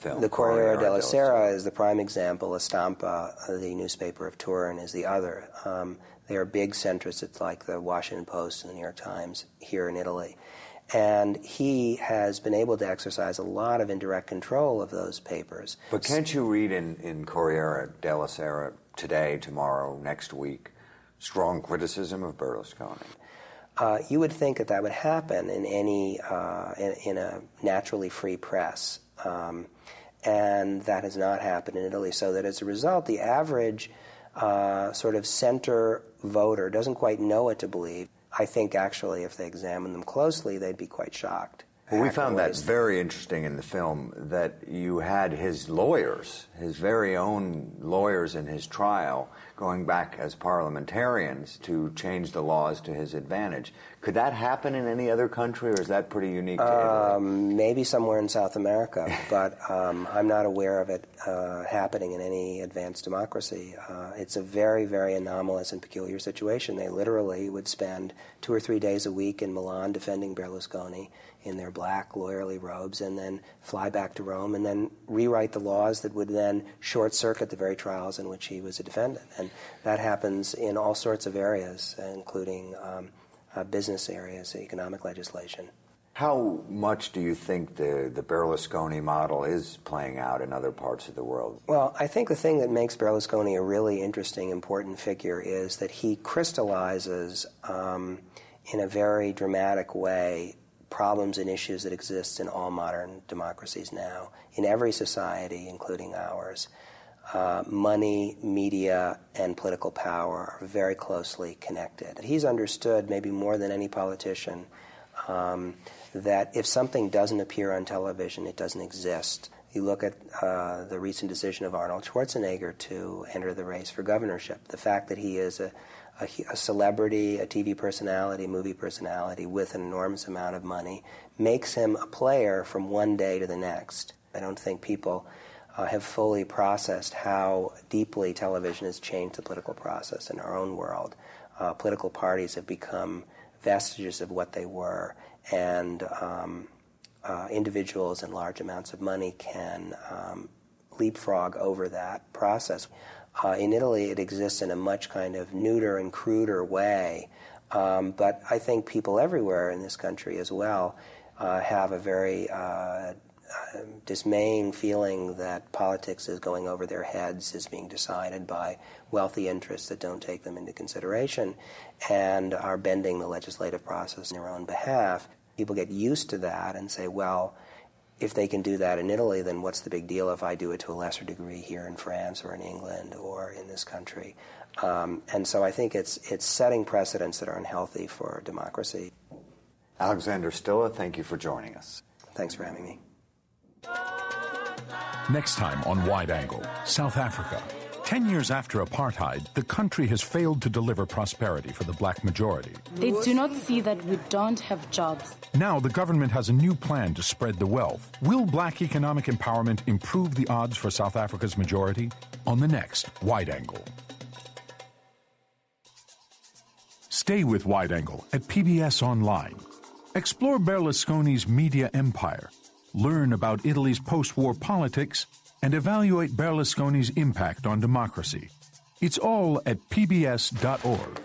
film. The Corriere della Sera is the prime example. La Stampa, the newspaper of Turin, is the other. They are big centrists. It's like the Washington Post and the New York Times here in Italy. And he has been able to exercise a lot of indirect control of those papers. But can't you read in Corriere della Sera today, tomorrow, next week, strong criticism of Berlusconi? You would think that would happen in any in a naturally free press, and that has not happened in Italy. So that as a result, the average sort of center voter doesn't quite know what to believe. I think actually, if they examine them closely, they'd be quite shocked. Well, we found that very interesting in the film, that you had his lawyers, his very own lawyers in his trial, going back as parliamentarians to change the laws to his advantage. Could that happen in any other country, or is that pretty unique to Italy? Maybe somewhere in South America, but I'm not aware of it happening in any advanced democracy. It's a very, very anomalous and peculiar situation. They literally would spend 2 or 3 days a week in Milan defending Berlusconi in their black lawyerly robes, and then fly back to Rome and then rewrite the laws that would then short-circuit the very trials in which he was a defendant. And that happens in all sorts of areas, including business areas, economic legislation. How much do you think the Berlusconi model is playing out in other parts of the world? Well, I think the thing that makes Berlusconi a really interesting, important figure is that he crystallizes in a very dramatic way problems and issues that exist in all modern democracies now, in every society, including ours. Money, media, and political power are very closely connected. He's understood, maybe more than any politician, that if something doesn't appear on television, it doesn't exist. You look at the recent decision of Arnold Schwarzenegger to enter the race for governorship. The fact that he is a celebrity, a TV personality, movie personality with an enormous amount of money makes him a player from one day to the next. I don't think people have fully processed how deeply television has changed the political process in our own world. Political parties have become vestiges of what they were, and individuals and large amounts of money can leapfrog over that process. In Italy, it exists in a much kind of neuter and cruder way, but I think people everywhere in this country as well have a very dismaying feeling that politics is going over their heads, is being decided by wealthy interests that don't take them into consideration, and are bending the legislative process in their own behalf. People get used to that and say, well, if they can do that in Italy, then what's the big deal if I do it to a lesser degree here in France or in England or in this country? And so I think it's setting precedents that are unhealthy for democracy. Alexander Stilla, thank you for joining us. Thanks for having me. Next time on Wide Angle, South Africa. 10 years after apartheid, the country has failed to deliver prosperity for the black majority. They do not see that we don't have jobs. Now the government has a new plan to spread the wealth. Will black economic empowerment improve the odds for South Africa's majority? On the next Wide Angle. Stay with Wide Angle at PBS Online. Explore Berlusconi's media empire. Learn about Italy's post-war politics and evaluate Berlusconi's impact on democracy. It's all at pbs.org.